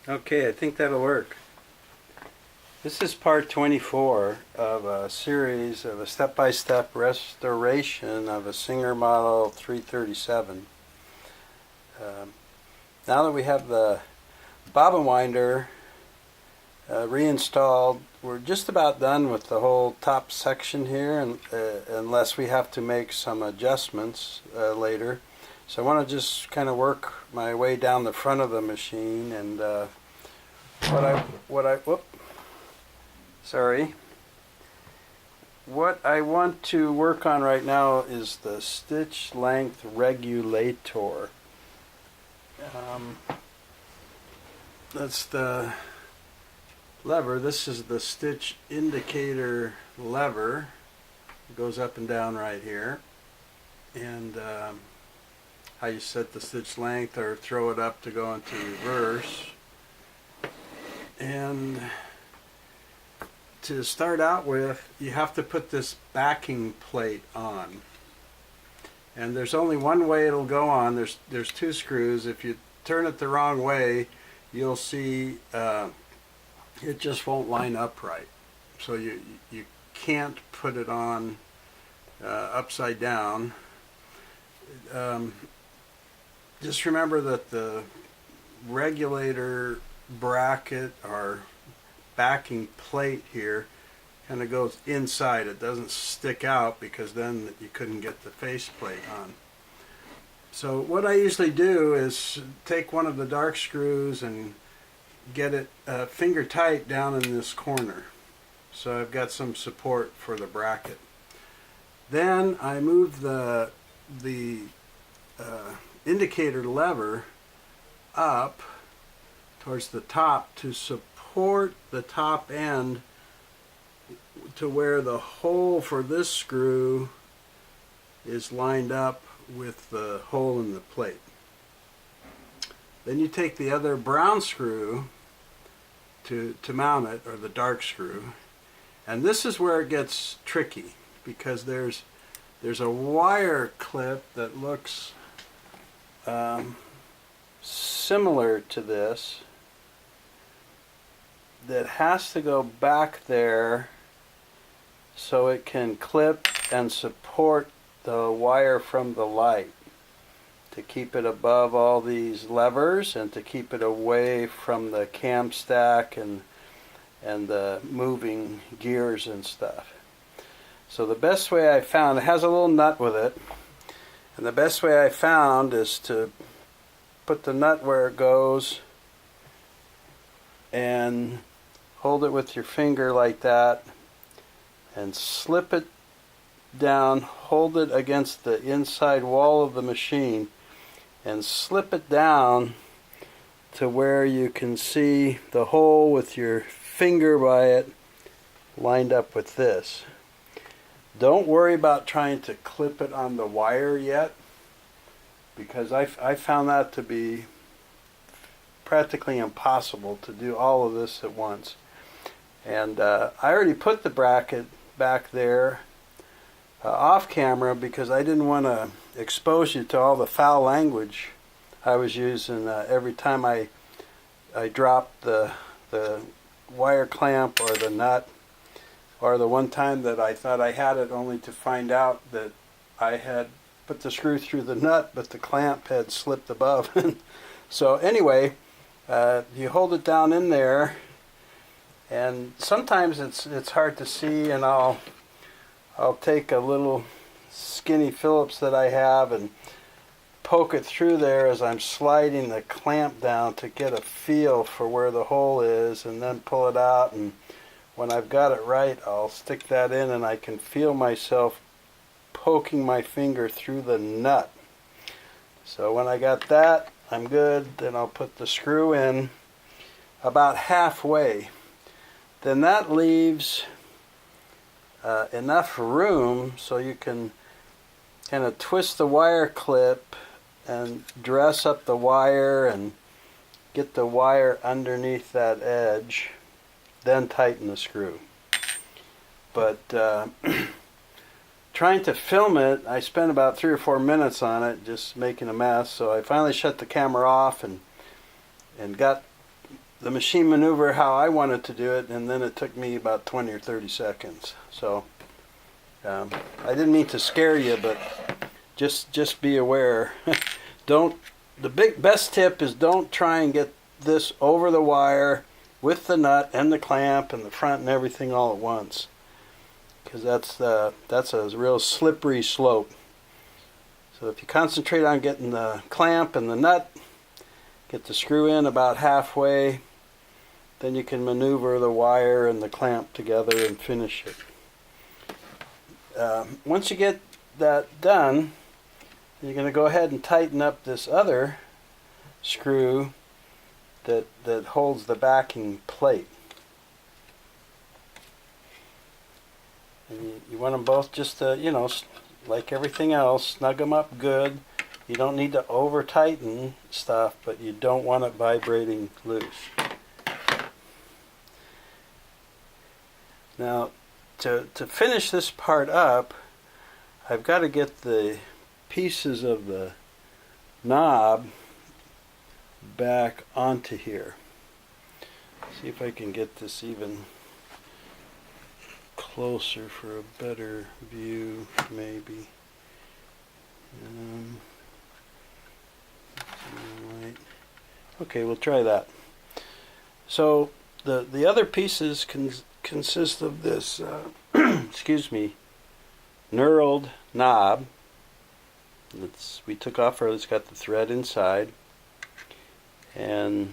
Okay, I think that'll work. This is part 24 of a series of a step-by-step restoration of a Singer Model 337. Now that we have the bobbin winder reinstalled, we're just about done with the whole top section here, and, unless we have to make some adjustments later. So I want to just kind of work my way down the front of the machine, and what I want to work on right now is the Stitch Length Regulator. That's the lever. This is the stitch indicator lever. It goes up and down right here. And how you set the stitch length or throw it up to go into reverse. And to start out with, you have to put this backing plate on. And there's only one way it'll go on. There's two screws. If you turn it the wrong way, you'll see it just won't line up right. So you can't put it on upside down. Just remember that the regulator bracket or backing plate here kind of goes inside. It doesn't stick out, because then you couldn't get the faceplate on. So what I usually do is take one of the dark screws and get it finger tight down in this corner, so I've got some support for the bracket. Then I move the indicator lever up towards the top to support the top end to where the hole for this screw is lined up with the hole in the plate. Then you take the other brown screw to mount it, or the dark screw, and this is where it gets tricky, because there's a wire clip that looks similar to this that has to go back there so it can clip and support the wire from the light, to keep it above all these levers and to keep it away from the cam stack and the moving gears and stuff. So the best way I found, it has a little nut with it, and the best way I found is to put the nut where it goes and hold it with your finger like that and slip it down, hold it against the inside wall of the machine and slip it down to where you can see the hole with your finger by it lined up with this. Don't worry about trying to clip it on the wire yet, because I found that to be practically impossible to do all of this at once. And I already put the bracket back there off camera, because I didn't want to expose you to all the foul language I was using every time I dropped the wire clamp or the nut, or the one time that I thought I had it only to find out that I had put the screw through the nut but the clamp had slipped above. So anyway, you hold it down in there, and sometimes it's hard to see, and I'll take a little skinny Phillips that I have and poke it through there as I'm sliding the clamp down to get a feel for where the hole is, and then pull it out, and when I've got it right, I'll stick that in, and I can feel myself poking my finger through the nut. So when I got that, I'm good. Then I'll put the screw in about halfway. Then that leaves enough room so you can kind of twist the wire clip and dress up the wire and get the wire underneath that edge, then tighten the screw. But trying to film it, I spent about 3 or 4 minutes on it, just making a mess. So I finally shut the camera off and got the machine maneuver how I wanted to do it, and then it took me about 20 or 30 seconds. So I didn't mean to scare you, but just be aware. The best tip is don't try and get this over the wire with the nut and the clamp and the front and everything all at once, because that's a real slippery slope. So if you concentrate on getting the clamp and the nut, get the screw in about halfway, then you can maneuver the wire and the clamp together and finish it. Once you get that done, you're going to go ahead and tighten up this other screw that holds the backing plate. And you want them both just to, like everything else, snug them up good. You don't need to over tighten stuff, but you don't want it vibrating loose. Now, to finish this part up, I've got to get the pieces of the knob back onto here. See if I can get this even closer for a better view, maybe. Right. Okay, we'll try that. So the other pieces consist of this, excuse me, knurled knob. We took off earlier. It's got the thread inside, and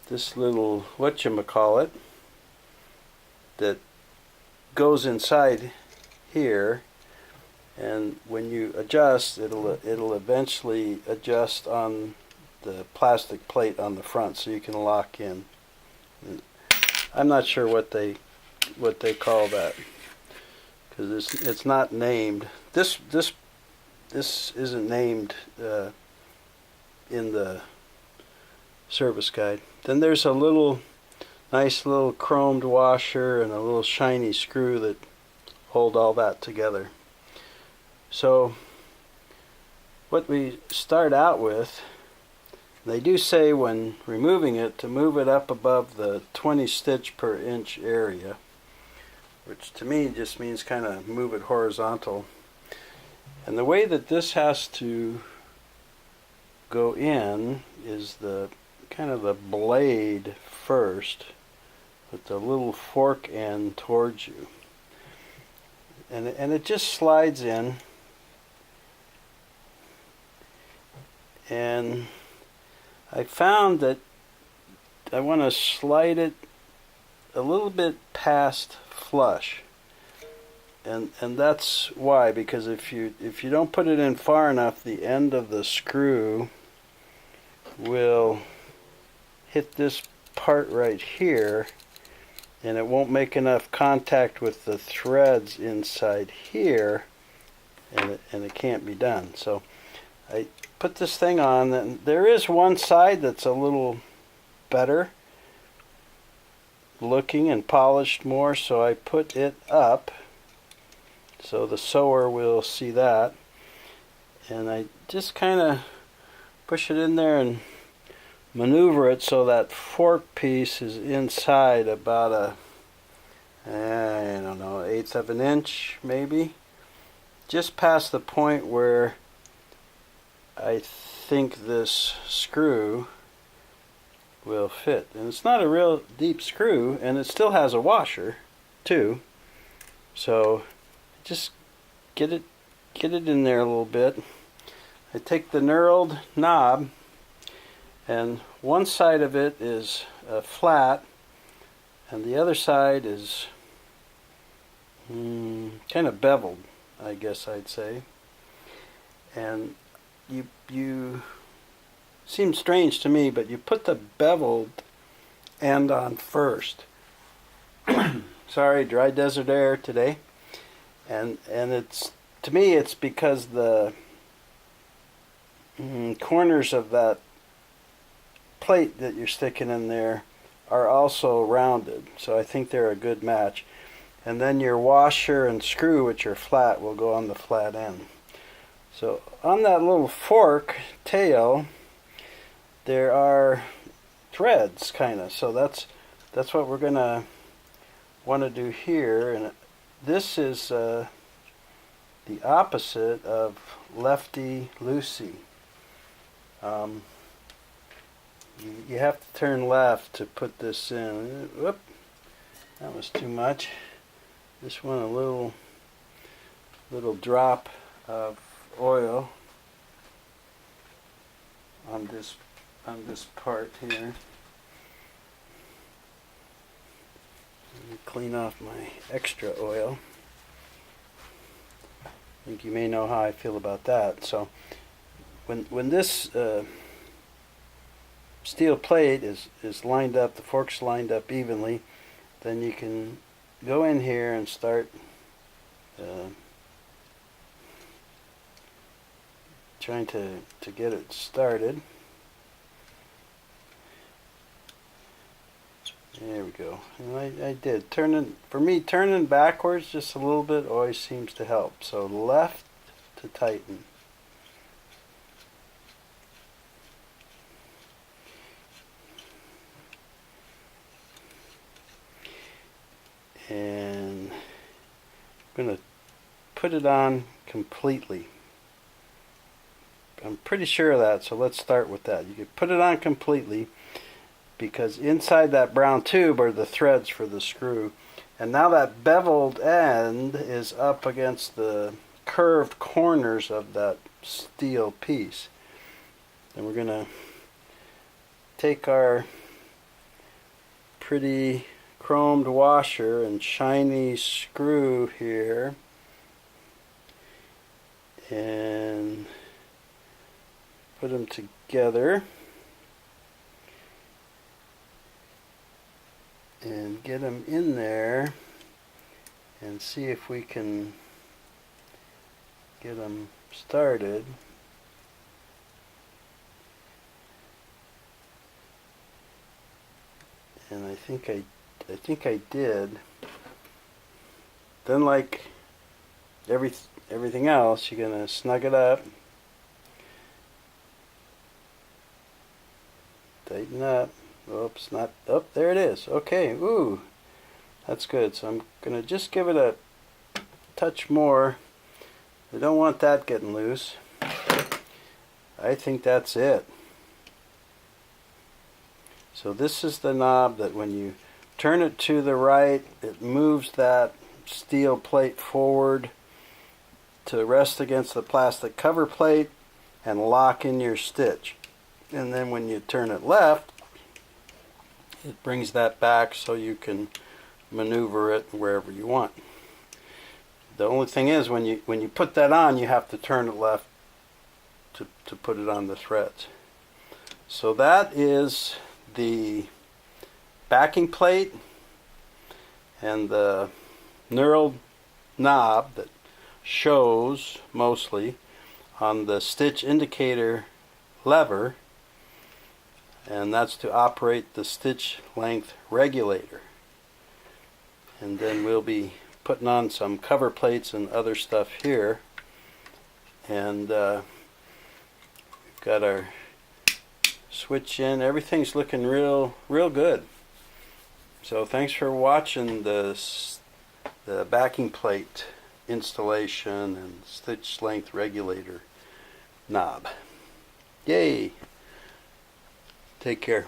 this little whatchamacallit that goes inside here, and when you adjust, it'll eventually adjust on the plastic plate on the front, so you can lock in. I'm not sure what they call that, because it's not named. This isn't named in the service guide. Then there's a nice little chromed washer and a little shiny screw that hold all that together. So what we start out with, they do say when removing it to move it up above the 20 stitch per inch area, which to me just means kind of move it horizontal. And the way that this has to go in is the kind of the blade first, with the little fork end towards you, and it just slides in, and I found that I want to slide it a little bit past flush, and that's why, because if you don't put it in far enough, the end of the screw will hit this part right here, and it won't make enough contact with the threads inside here, and it can't be done. So I put this thing on, and there is one side that's a little better looking and polished more, so I put it up so the sewer will see that, and I just kind of push it in there and maneuver it so that fork piece is inside about I don't know, 1/8 of an inch maybe, just past the point where I think this screw will fit. And it's not a real deep screw, and it still has a washer too, so just get it in there a little bit. I take the knurled knob, and one side of it is flat, and the other side is kind of beveled, I guess I'd say. And you seems strange to me, but you put the beveled end on first. Sorry, dry desert air today. And it's, to me, it's because the corners of that plate that you're sticking in there are also rounded, so I think they're a good match. And then your washer and screw, which are flat, will go on the flat end. So on that little fork tail, there are threads, kind of. So that's what we're gonna want to do here. And this is the opposite of lefty loosey. You have to turn left to put this in. Whoop, that was too much. Just want a little drop of oil on this part here. Let me clean off my extra oil. I think you may know how I feel about that. So when this steel plate is lined up, the fork's lined up evenly, then you can go in here and start trying to get it started. There we go. And I did. For me, turning backwards just a little bit always seems to help. So left to tighten. And I'm going to put it on completely. I'm pretty sure of that, so let's start with that. You could put it on completely because inside that brown tube are the threads for the screw. And now that beveled end is up against the curved corners of that steel piece. And we're going to take our pretty chromed washer and shiny screw here and put them together and get them in there and see if we can get them started. And I think I did. Then, like everything else, you're gonna snug it up, tighten up. Oops, not up. Oh, there it is. Okay. Ooh, that's good. So I'm gonna just give it a touch more. We don't want that getting loose. I think that's it. So this is the knob that when you turn it to the right, it moves that steel plate forward to rest against the plastic cover plate and lock in your stitch. And then when you turn it left, it brings that back so you can maneuver it wherever you want. The only thing is when you put that on, you have to turn it left to put it on the threads. So that is the backing plate and the knurled knob that shows mostly on the stitch indicator lever, and that's to operate the stitch length regulator. And then we'll be putting on some cover plates and other stuff here, and we've got our switch in. Everything's looking real good. So thanks for watching the backing plate installation and stitch length regulator knob. Yay! Take care.